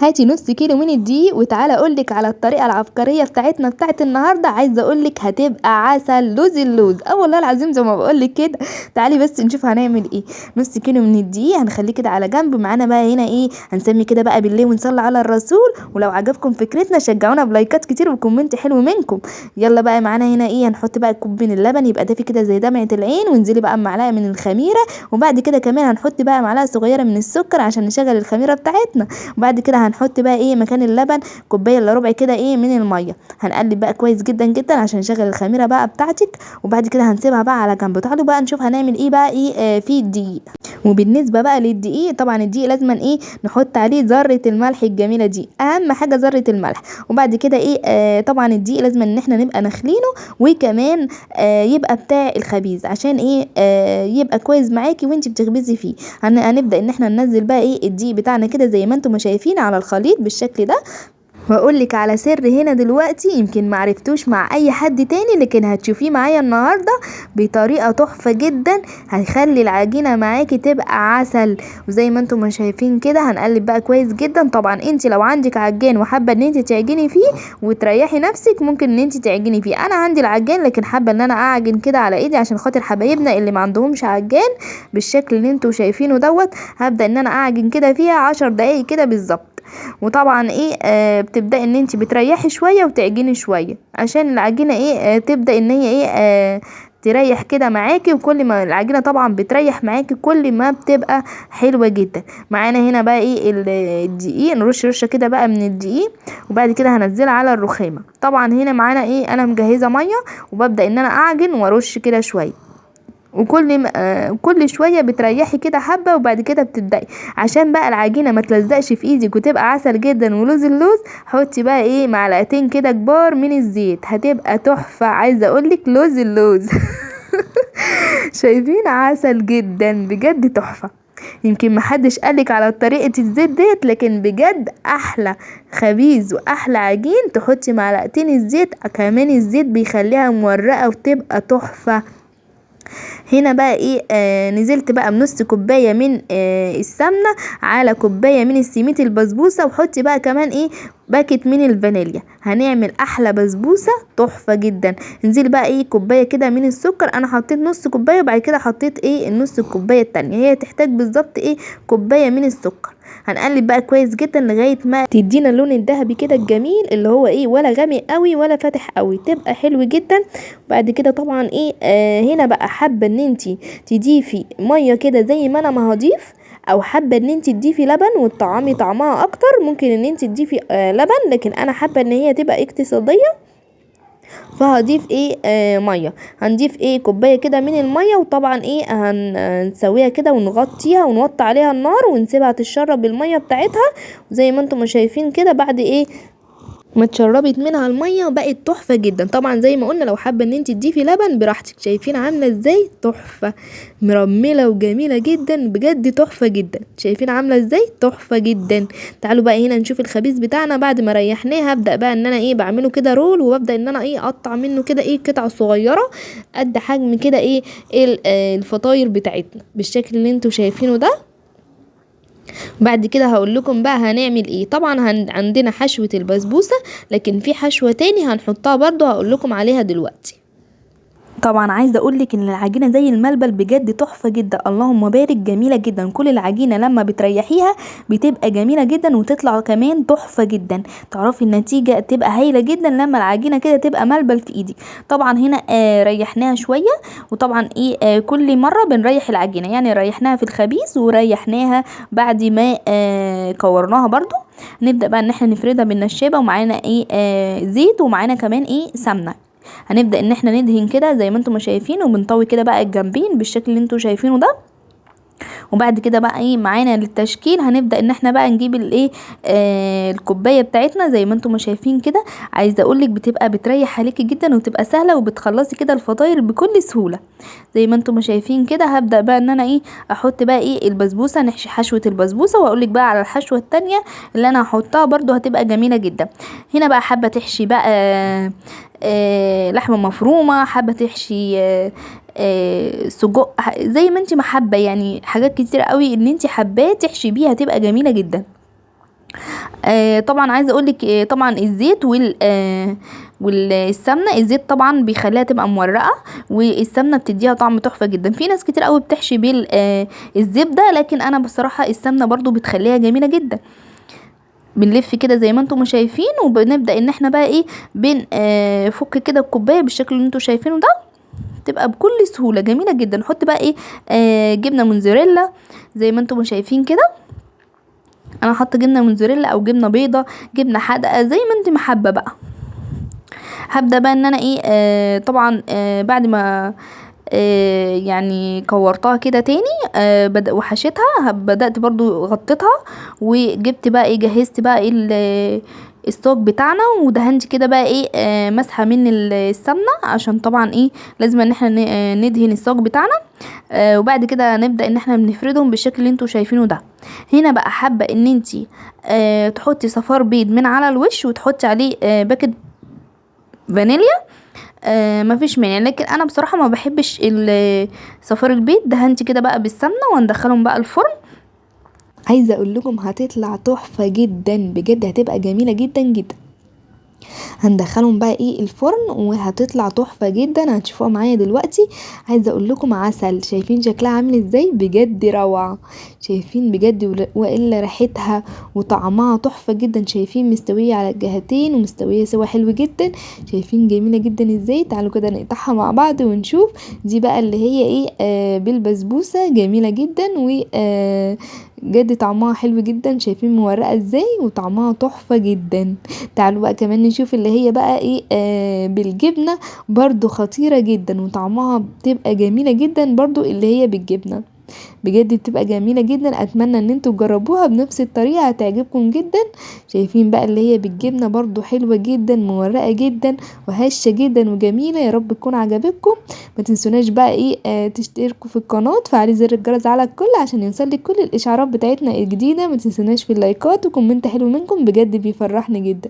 هاتي نص كيلو من الدقيق وتعالى اقولك على الطريقه العبقريه بتاعتنا بتاعت النهارده. عايزه اقولك هتبقى عسل لوز اللوز. والله العظيم زي ما بقولك كده. تعالي بس نشوف هنعمل ايه. نص كيلو من الدقيق هنخليه كده على جنب. معانا بقى هنا ايه، هنسمي كده بقى بالله ونصلي على الرسول. ولو عجبكم فكرتنا شجعونا بلايكات كتير وكومنت حلو منكم. يلا بقى معانا هنا ايه، هنحط بقى كوب من اللبن يبقى دافي كده زي دمعه العين، وانزلي بقى بمعلقه من الخميره. وبعد كده كمان هنحط بقى معلقه صغيره من السكر عشان نشغل الخميره بتاعتنا. وبعد كده هنحط بقى ايه مكان اللبن كوبايه الا ربع كده ايه من الميه. هنقلب بقى كويس جدا جدا عشان نشغل الخميره بقى بتاعتك. وبعد كده هنسيبها بقى على جنب. تعالوا بقى نشوف هنعمل ايه بقى ايه في الدقيق. وبالنسبه بقى للدقيق، طبعا الدقيق لازم ايه نحط عليه ذره الملح الجميله دي، اهم حاجه ذره الملح. وبعد كده ايه طبعا الدقيق لازم ان احنا نبقى نخلينه، وكمان يبقى بتاع الخبيز عشان ايه يبقى كويس معاكي وانت بتخبزي فيه. هنبدا ان احنا ننزل بقى ايه الدقيق بتاعنا كده زي ما انتم ما شايفين على الخليط بالشكل ده. واقول لك على سر هنا دلوقتي يمكن معرفتوش مع اي حد تاني، لكن هتشوفيه معايا النهارده بطريقه تحفه جدا. هيخلي العجينه معاكي تبقى عسل. وزي ما انتم ما شايفين كده هنقلب بقى كويس جدا. طبعا انت لو عندك عجان وحابه ان انت تعجني فيه وتريحي نفسك ممكن ان انت تعجني فيه. انا عندي العجان لكن حابه ان انا اعجن كده على ايدي عشان خاطر حبايبنا اللي ما عندهمش عجان بالشكل اللي انتم شايفينه دوت. هبدا ان انا اعجن كده فيها 10 دقايق كده بالظبط. وطبعا ايه بتبدأ ان انت بتريحي شوية وتعجني شوية عشان العجينة ايه تبدأ ان هي ايه تريح كده معاكي. وكل ما العجينة طبعا بتريح معاكي كل ما بتبقى حلوة جدا. معانا هنا بقى ايه الدقيق، نرش رشة كده بقى من الدقيق. وبعد كده هنزلها على الرخامة. طبعا هنا معانا ايه انا مجهزة مية وببدأ ان انا اعجن وارش كده شوية. كل شويه بتريحي كده حبه وبعد كده بتبدأي عشان بقى العجينه ما تلزقش في ايدك وتبقى عسل جدا ولوز اللوز. حطي بقى ايه معلقتين كده كبار من الزيت هتبقى تحفه. عايزه اقولك لوز اللوز شايفين عسل جدا بجد تحفه. يمكن محدش قالك على طريقه الزيت ديت، لكن بجد احلى خبيز واحلى عجين تحطي معلقتين الزيت. كمان الزيت بيخليها مورقه وتبقى تحفه. هنا بقى ايه نزلت بقى بنص كوبايه من السمنه على كوبايه من السميد البسبوسه. وحطي بقى كمان ايه باكت من الفانيليا. هنعمل احلى بسبوسه تحفه جدا. انزلي بقى ايه كوبايه كده من السكر. انا حطيت نص كوبايه وبعد كده حطيت ايه النص الكوبايه التانية. هي تحتاج بالظبط ايه كوبايه من السكر. هنقلب بقى كويس جدا لغايه ما تدينا اللون الذهبي كده الجميل اللي هو ايه ولا غامق قوي ولا فاتح قوي، تبقى حلو جدا. بعد كده طبعا ايه هنا بقى حابه ان انتي تضيفي ميه كده زي ما انا ما هضيف، او حابه ان انتي تضيفي لبن وتطعمي طعمها اكتر ممكن ان انتي تضيفي لبن، لكن انا حابه ان هي تبقى اقتصاديه فهضيف ايه ميه. هنضيف ايه كوبايه كده من الميه. وطبعا ايه هنسويها كده ونغطيها ونوطي عليها النار ونسيبها تشرب الميه بتاعتها. وزي ما انتم شايفين كده بعد ايه ما اتشربت منها الميه وبقت تحفه جدا. طبعا زي ما قلنا لو حابه ان انت تضيفي لبن براحتك. شايفين عامله ازاي تحفه مرمله وجميله جدا بجد تحفه جدا. شايفين عامله ازاي تحفه جدا. تعالوا بقى هنا نشوف الخبيز بتاعنا بعد ما ريحناه. هبدا بقى ان انا ايه بعمله كده رول، وببدا ان انا ايه اقطع منه كده ايه قطع صغيره قد حجم كده ايه الفطاير بتاعتنا بالشكل اللي انتوا شايفينه ده. بعد كده هقول لكم بقى هنعمل ايه. طبعا عندنا حشوة البسبوسة، لكن في حشوة تاني هنحطها برضو هقول لكم عليها دلوقتي. طبعا عايزه اقول لك ان العجينه زي الملبل بجد تحفه جدا. اللهم بارك جميله جدا. كل العجينه لما بتريحيها بتبقى جميله جدا وتطلع كمان تحفه جدا. تعرفي النتيجه تبقى هايله جدا لما العجينه كده تبقى ملبل في ايدك. طبعا هنا ريحناها شويه. وطبعا ايه كل مره بنريح العجينه، يعني ريحناها في الخبيز وريحناها بعد ما كورناها برضو. نبدا بقى ان احنا نفردها بالنشابه. ومعانا ايه زيت ومعانا كمان ايه سمنه. هنبدأ ان احنا ندهن كده زي ما انتم ما شايفين وبنطوي كده بقى الجنبين بالشكل اللي انتم شايفينه ده. وبعد كده بقى ايه معانا للتشكيل هنبدأ ان احنا بقى نجيب الايه الكوبايه بتاعتنا زي ما انتم ما شايفين كده. عايزه اقولك بتبقى بتريح عليكي جدا وتبقى سهله وبتخلصي كده الفطاير بكل سهوله زي ما انتم ما شايفين كده. هبدأ بقى ان انا ايه احط بقى ايه البسبوسه، نحشي حشوه البسبوسه. واقولك بقى على الحشوه التانية اللي انا هحطها برضو هتبقى جميله جدا. هنا بقى حابه تحشي بقى لحمه مفرومه، حابه تحشي سجق زي ما انت محبه، يعني حاجات كتير قوي ان انت حباه تحشي بيها تبقى جميله جدا. طبعا عايزه اقولك طبعا الزيت والسمنه. الزيت طبعا بيخليها تبقى مورقه، والسمنه بتديها طعم تحفه جدا. في ناس كتير قوي بتحشي الزبده، لكن انا بصراحه السمنه برضو بتخليها جميله جدا. بنلف كده زي ما انتم شايفين، وبنبدا ان احنا بقى ايه فك كده الكوبايه بالشكل اللي انتم شايفينه ده، تبقى بكل سهوله جميله جدا. نحط بقى ايه جبنه موتزاريلا زي ما انتم شايفين كده. انا حاطه جبنه موتزاريلا او جبنه بيضه، جبنه حادقه زي ما انت محبه بقى. هبدا بقى ان انا طبعا بعد ما يعني كورتها كده تاني وحشيتها، بدأت برضو غطيتها، وجبت بقى جهزت بقى الصاج بتاعنا، ودهنت كده بقى مسحه من السمنه، عشان طبعا لازم ان احنا ندهن الصاج بتاعنا. وبعد كده نبدا ان احنا بنفردهم بالشكل اللي انتوا شايفينه ده. هنا بقى حابه ان انتي تحطي صفار بيض من على الوش، وتحطي عليه باكت فانيليا. مفيش مانع، لكن انا بصراحه ما بحبش صفار البيض. دهنت كده بقى بالسمنه، وندخلهم بقى الفرن. عايزه اقول لكم هتطلع تحفه جدا بجد، هتبقى جميله جدا جدا. هندخلهم بقى الفرن، وهتطلع تحفه جدا، هتشوفوها معايا دلوقتي. عايزه اقول لكم عسل، شايفين شكلها عامل ازاي؟ بجد روعه، شايفين بجد، والا ريحتها وطعمها تحفه جدا. شايفين مستويه على الجهتين، ومستويه سوا حلو جدا. شايفين جميله جدا ازاي؟ تعالوا كده نقطعها مع بعض ونشوف. دي بقى اللي هي بالبسبوسه، جميله جدا، و بجد طعمها حلو جدا. شايفين مورقه ازاي وطعمها تحفه جدا. تعالوا بقى كمان نشوف اللي هي بقى بالجبنه، برضو خطيره جدا، وطعمها بتبقى جميله جدا برضو اللي هي بالجبنه. بجد بتبقى جميله جدا. اتمنى ان انتوا تجربوها بنفس الطريقه، هتعجبكم جدا. شايفين بقى اللي هي بالجبنه برضو حلوه جدا، مورقه جدا، وهشه جدا وجميله. يا رب تكون عجبتكم. ما تنسوناش بقى تشتركوا في القناه، وتفعلي زر الجرس على الكل عشان يوصلك كل الاشعارات بتاعتنا الجديده. ما تنسوناش في اللايكات وكومنت حلو منكم، بجد بيفرحني جدا.